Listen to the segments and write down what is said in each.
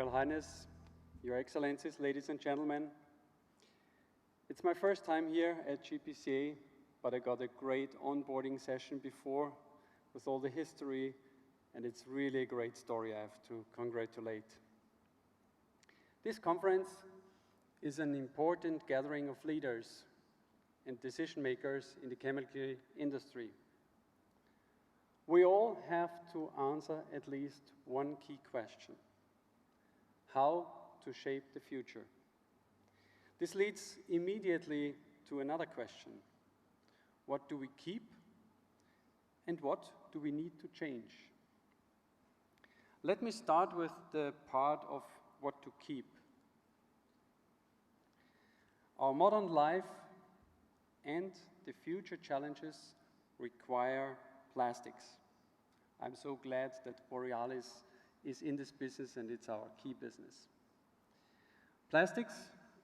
Royal Highness, Your Excellencies, ladies and gentlemen. It's my first time here at GPCA, but I got a great onboarding session before with all the history, and it's really a great story I have to congratulate. This conference is an important gathering of leaders and decision makers in the chemical industry. We all have to answer at least one key question: how to shape the future. This leads immediately to another question: what do we keep and what do we need to change? Let me start with the part of what to keep. Our modern life and the future challenges require plastics. I'm so glad that Borealis is in this business, and it's our key business. Plastics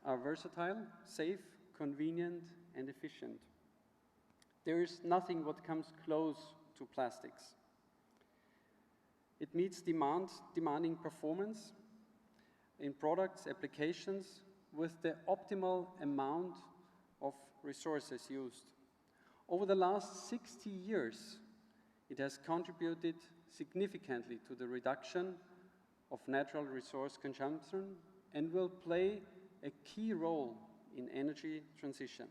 are versatile, safe, convenient, and efficient. There is nothing what comes close to plastics. It meets demanding performance in products, applications, with the optimal amount of resources used. Over the last 60 years, it has contributed significantly to the reduction of natural resource consumption and will play a key role in energy transition.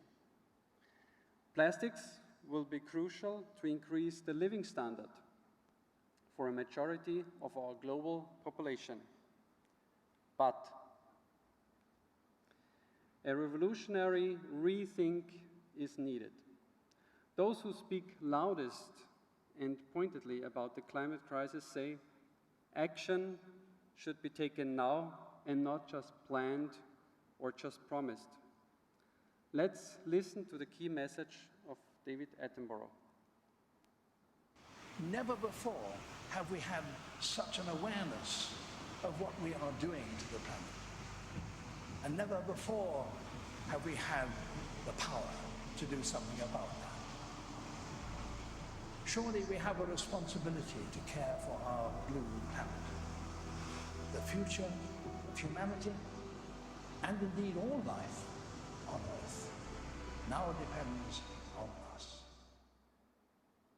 Plastics will be crucial to increase the living standard for a majority of our global population. But a revolutionary rethink is needed. Those who speak loudest and pointedly about the climate crisis say action should be taken now and not just planned or just promised. Let's listen to the key message of David Attenborough. Never before have we had such an awareness of what we are doing to the planet. And never before have we had the power to do something about that. Surely we have a responsibility to care for our blue planet. The future of humanity, and indeed all life on Earth, now depends on us.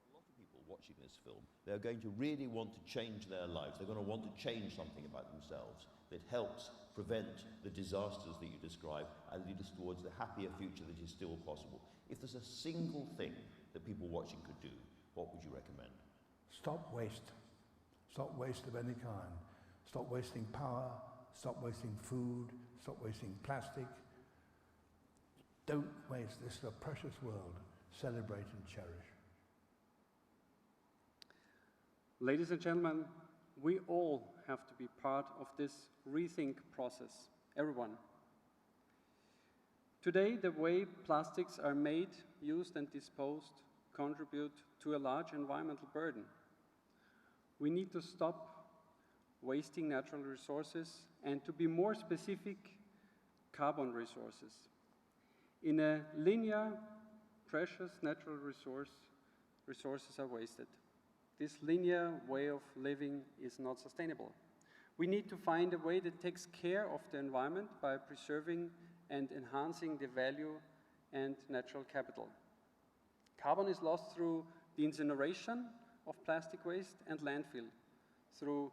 A lot of people watching this film, they're going to really want to change their lives. They're going to want to change something about themselves that helps prevent the disasters that you describe and lead us towards the happier future that is still possible. If there's a single thing that people watching could do, what would you recommend? Stop waste. Stop waste of any kind. Stop wasting power. Stop wasting food. Stop wasting plastic. Don't waste. This is a precious world. Celebrate and cherish. Ladies and gentlemen, we all have to be part of this rethink process, everyone. Today, the way plastics are made, used, and disposed contribute to a large environmental burden. We need to stop wasting natural resources and, to be more specific, carbon resources. In a linear, precious natural resources are wasted. This linear way of living is not sustainable. We need to find a way that takes care of the environment by preserving and enhancing the value and natural capital. Carbon is lost through the incineration of plastic waste and landfill, through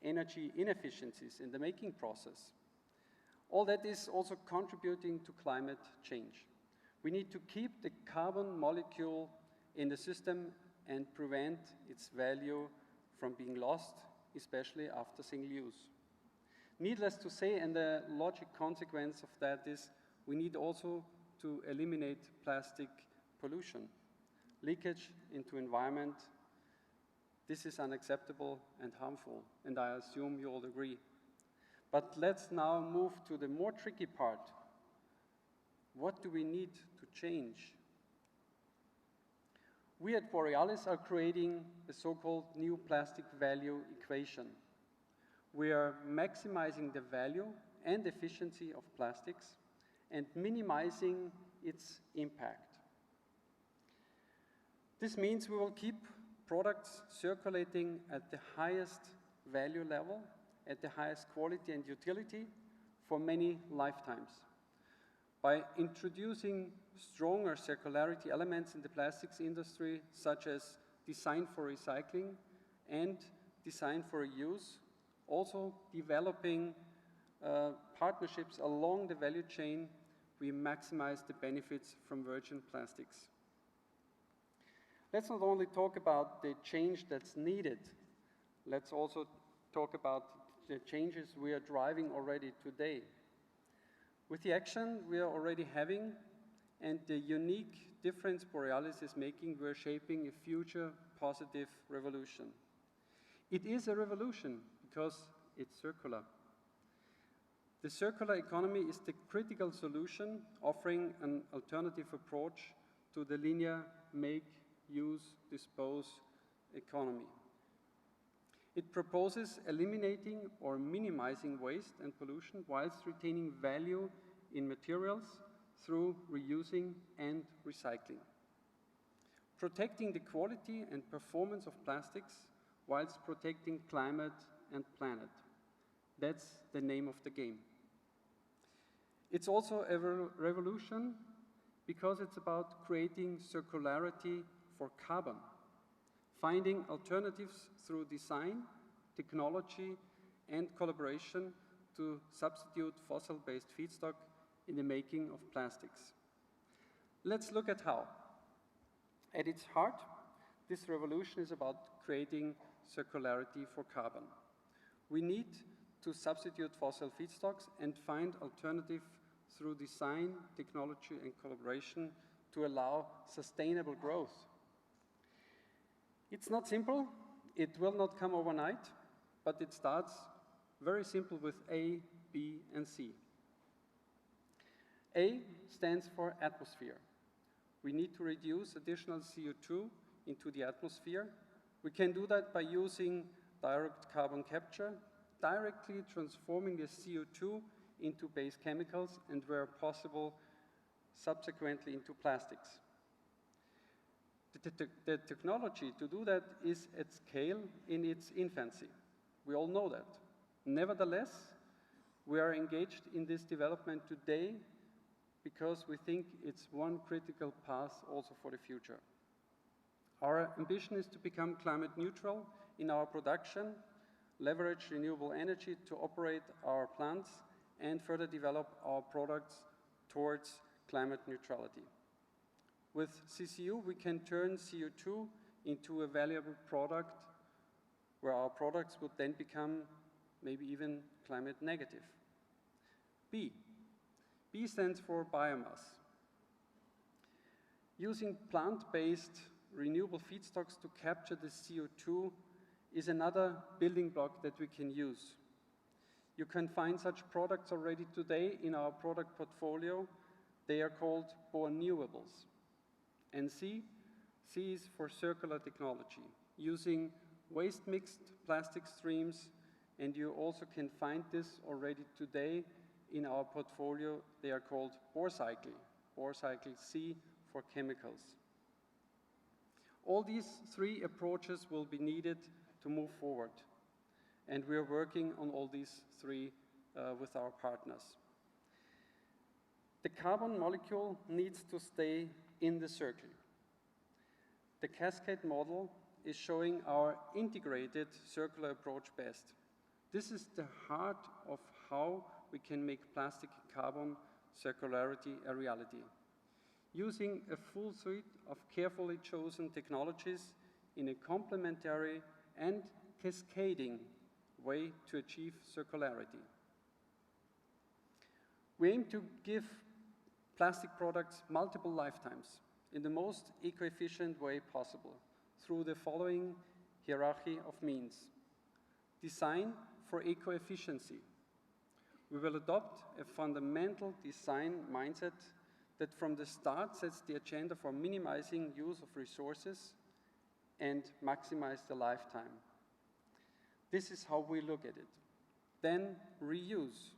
energy inefficiencies in the making process. All that is also contributing to climate change. We need to keep the carbon molecule in the system and prevent its value from being lost, especially after single use. Needless to say, and the logic consequence of that is we need also to eliminate plastic pollution. Leakage into environment, this is unacceptable and harmful, and I assume you all agree. But let's now move to the more tricky part. What do we need to change? We at Borealis are creating a so-called new plastic value equation. We are maximizing the value and efficiency of plastics and minimizing its impact. This means we will keep products circulating at the highest value level at the highest quality and utility for many lifetimes. By introducing stronger circularity elements in the plastics industry, such as design for recycling and design for reuse, also developing partnerships along the value chain, we maximize the benefits from virgin plastics. Let's not only talk about the change that's needed, let's also talk about the changes we are driving already today. With the action we are already having and the unique difference Borealis is making, we're shaping a future positive revolution. It is a revolution because it's circular. The circular economy is the critical solution, offering an alternative approach to the linear make, use, dispose economy. It proposes eliminating or minimizing waste and pollution whilst retaining value in materials through reusing and recycling. Protecting the quality and performance of plastics whilst protecting climate and planet. That's the name of the game. It's also a revolution because it's about creating circularity for carbon, finding alternatives through design, technology, and collaboration to substitute fossil-based feedstock in the making of plastics. Let's look at how. At its heart, this revolution is about creating circularity for carbon. We need to substitute fossil feedstocks and find alternatives through design, technology, and collaboration to allow sustainable growth. It's not simple, it will not come overnight, but it starts very simple with A, B, and C. A stands for atmosphere. We need to reduce additional CO2 into the atmosphere. We can do that by using direct carbon capture, directly transforming the CO2 into base chemicals and, where possible, subsequently into plastics. The technology to do that is at scale in its infancy. We all know that. Nevertheless, we are engaged in this development today because we think it's one critical path also for the future. Our ambition is to become climate neutral in our production, leverage renewable energy to operate our plants, and further develop our products towards climate neutrality. With CCU, we can turn CO2 into a valuable product where our products would then become maybe even climate negative. B. B stands for biomass. Using plant-based renewable feedstocks to capture the CO2 is another building block that we can use. You can find such products already today in our product portfolio. They are called Borenewables. And C is for circular technology, using waste-mixed plastic streams, and you also can find this already today in our portfolio. They are called BoreCycle C for chemicals. All these three approaches will be needed to move forward, and we are working on all these three with our partners. The carbon molecule needs to stay in the circle. The Cascade Model is showing our integrated circular approach best. This is the heart of how we can make plastic carbon circularity a reality, using a full suite of carefully chosen technologies in a complementary and cascading way to achieve circularity. We aim to give plastic products multiple lifetimes in the most eco-efficient way possible through the following hierarchy of means. Design for eco-efficiency. We will adopt a fundamental design mindset that from the start sets the agenda for minimizing use of resources and maximize the lifetime. This is how we look at it. Then reuse.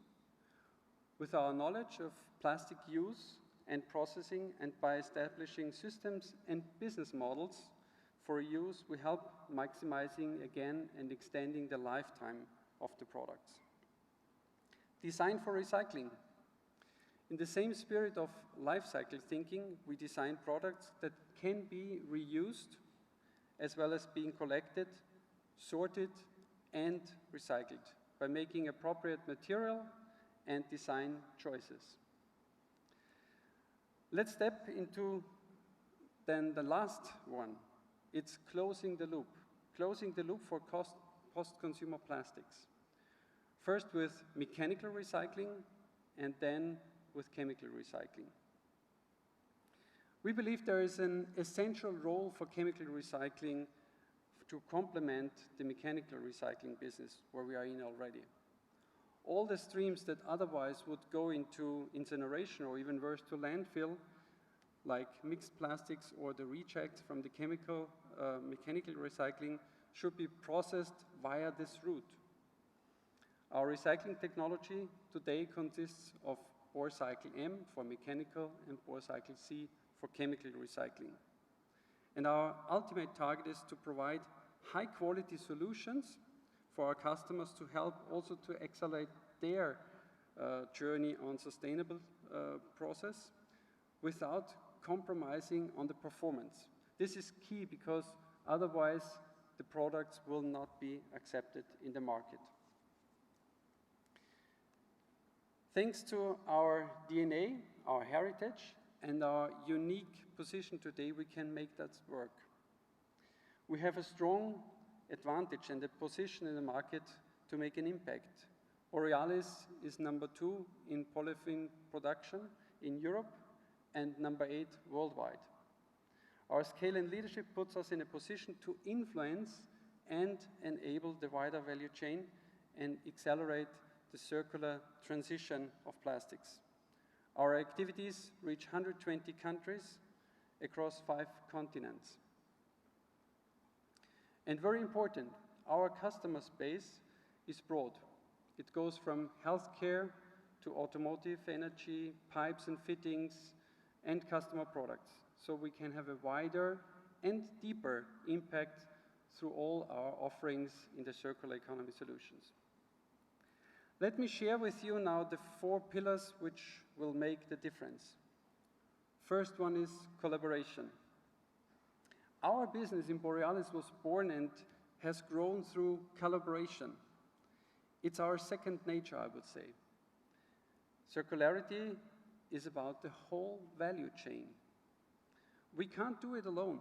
With our knowledge of plastic use and processing, and by establishing systems and business models for reuse, we help maximizing again and extending the lifetime of the products. Design for recycling. In the same spirit of life cycle thinking, we design products that can be reused as well as being collected, sorted, and recycled by making appropriate material and design choices. Let's step into then the last one. It's closing the loop. Closing the loop for post-consumer plastics. First with mechanical recycling and then with chemical recycling. We believe there is an essential role for chemical recycling to complement the mechanical recycling business where we are in already. All the streams that otherwise would go into incineration or even worse to landfill, like mixed plastics or the rejects from the mechanical recycling, should be processed via this route. Our recycling technology today consists of BoreCycle M for mechanical and BoreCycle C for chemical recycling. And our ultimate target is to provide high-quality solutions for our customers to help also to accelerate their journey on sustainable process without compromising on the performance. This is key because otherwise the products will not be accepted in the market. Thanks to our DNA, our heritage, and our unique position today, we can make that work. We have a strong advantage and a position in the market to make an impact. Borealis is #2 in polyolefin production in Europe and #8 worldwide. Our scale and leadership puts us in a position to influence and enable the wider value chain and accelerate the circular transition of plastics. Our activities reach 120 countries across 5 continents. And very important, our customer base is broad. It goes from healthcare to automotive, energy, pipes and fittings, and customer products. So we can have a wider and deeper impact through all our offerings in the circular economy solutions. Let me share with you now the 4 pillars which will make the difference. First one is collaboration. Our business in Borealis was born and has grown through collaboration. It's our second nature, I would say. Circularity is about the whole value chain. We can't do it alone.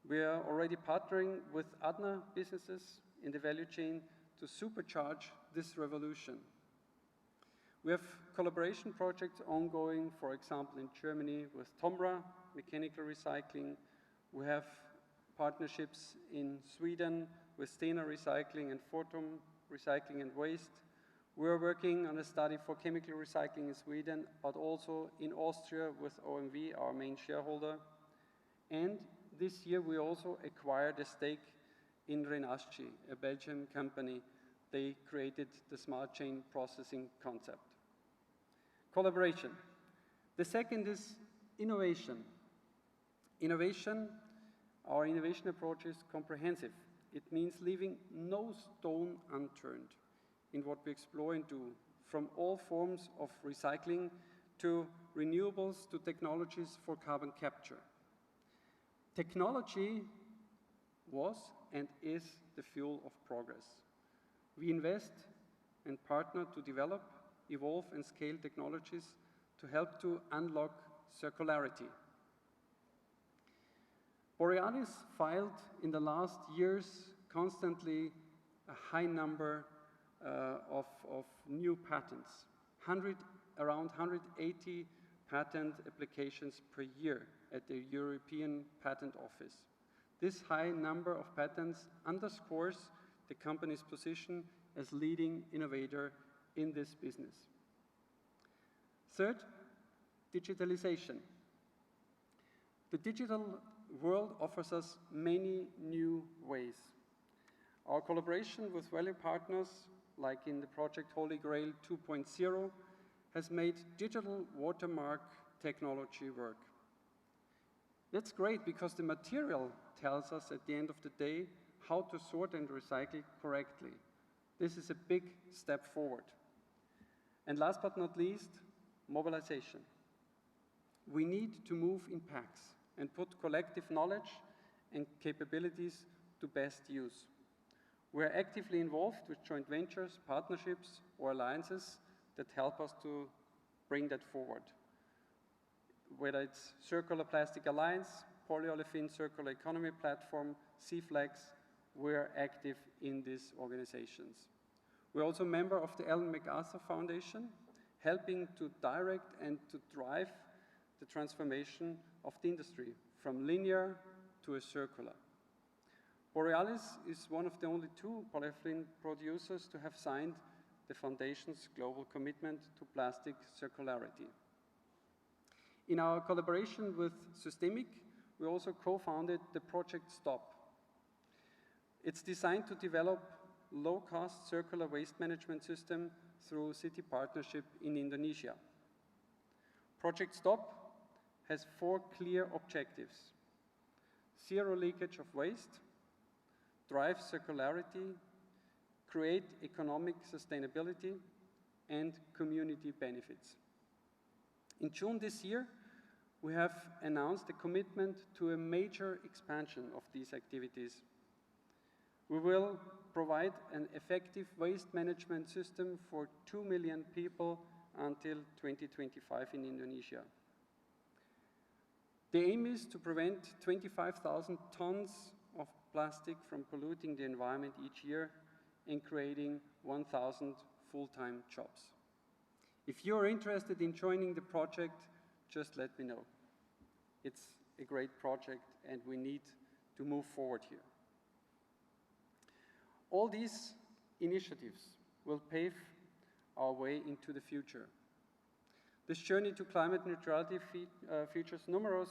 We are already partnering with other businesses in the value chain to supercharge this revolution. We have collaboration projects ongoing, for example, in Germany with Tomra, mechanical recycling. We have partnerships in Sweden with Stena Recycling and Fortum Recycling and Waste. We are working on a study for chemical recycling in Sweden, but also in Austria with OMV, our main shareholder. And this year we also acquired a stake in Renasci, a Belgian company. They created the smart chain processing concept. Collaboration. The second is innovation. Our innovation approach is comprehensive. It means leaving no stone unturned in what we explore and do, from all forms of recycling to renewables to technologies for carbon capture. Technology was and is the fuel of progress. We invest and partner to develop, evolve and scale technologies to help to unlock circularity. Borealis filed in the last years constantly a high number of new patents, around 180 patent applications per year at the European Patent Office. This high number of patents underscores the company's position as leading innovator in this business. Third, digitalization. The digital world offers us many new ways. Our collaboration with value partners, like in the project Holy Grail 2.0, has made digital watermark technology work. That's great because the material tells us at the end of the day how to sort and recycle correctly. This is a big step forward. And last but not least, mobilization. We need to move in packs and put collective knowledge and capabilities to best use. We are actively involved with joint ventures, partnerships, or alliances that help us to bring that forward. Whether it's Circular Plastic Alliance, Polyolefin Circular Economy Platform, CFLEX, we're active in these organizations. We're also a member of the Ellen MacArthur Foundation, helping to direct and to drive the transformation of the industry from linear to a circular. Borealis is one of the only 2 polyolefin producers to have signed the Foundation's global commitment to plastic circularity. In our collaboration with Systemic, we also co-founded the Project STOP. It's designed to develop low-cost circular waste management system through city partnership in Indonesia. Project STOP has 4 clear objectives: zero leakage of waste, drive circularity, create economic sustainability, and community benefits. In June this year, we have announced a commitment to a major expansion of these activities. We will provide an effective waste management system for 2 million people until 2025 in Indonesia. The aim is to prevent 25,000 tons of plastic from polluting the environment each year and creating 1,000 full-time jobs. If you're interested in joining the project, just let me know. It's a great project and we need to move forward here. All these initiatives will pave our way into the future. This journey to climate neutrality features numerous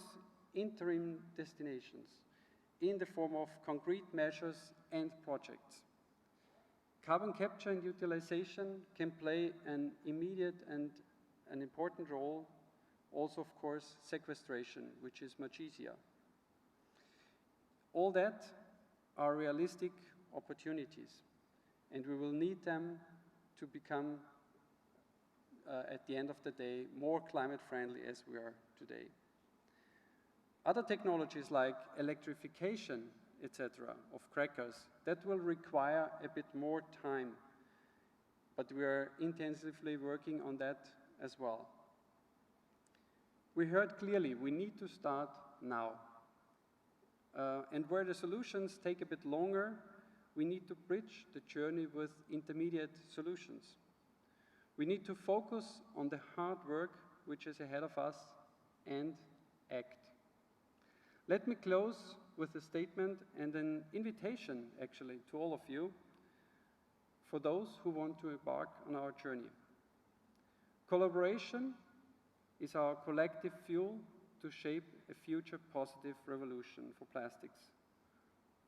interim destinations in the form of concrete measures and projects. Carbon capture and utilization can play an immediate and an important role. Also, of course, sequestration, which is much easier. All that are realistic opportunities, and we will need them to become, at the end of the day, more climate friendly as we are today. Other technologies like electrification, etc., of crackers, that will require a bit more time, but we are intensively working on that as well. We heard clearly we need to start now. And where the solutions take a bit longer, we need to bridge the journey with intermediate solutions. We need to focus on the hard work which is ahead of us and act. Let me close with a statement and an invitation, actually, to all of you, for those who want to embark on our journey. Collaboration is our collective fuel to shape a future positive revolution for plastics.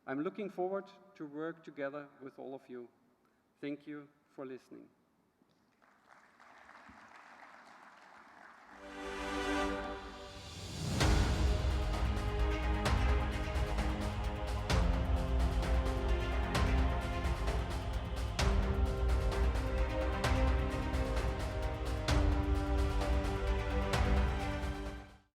I'm looking forward to work together with all of you. Thank you for listening.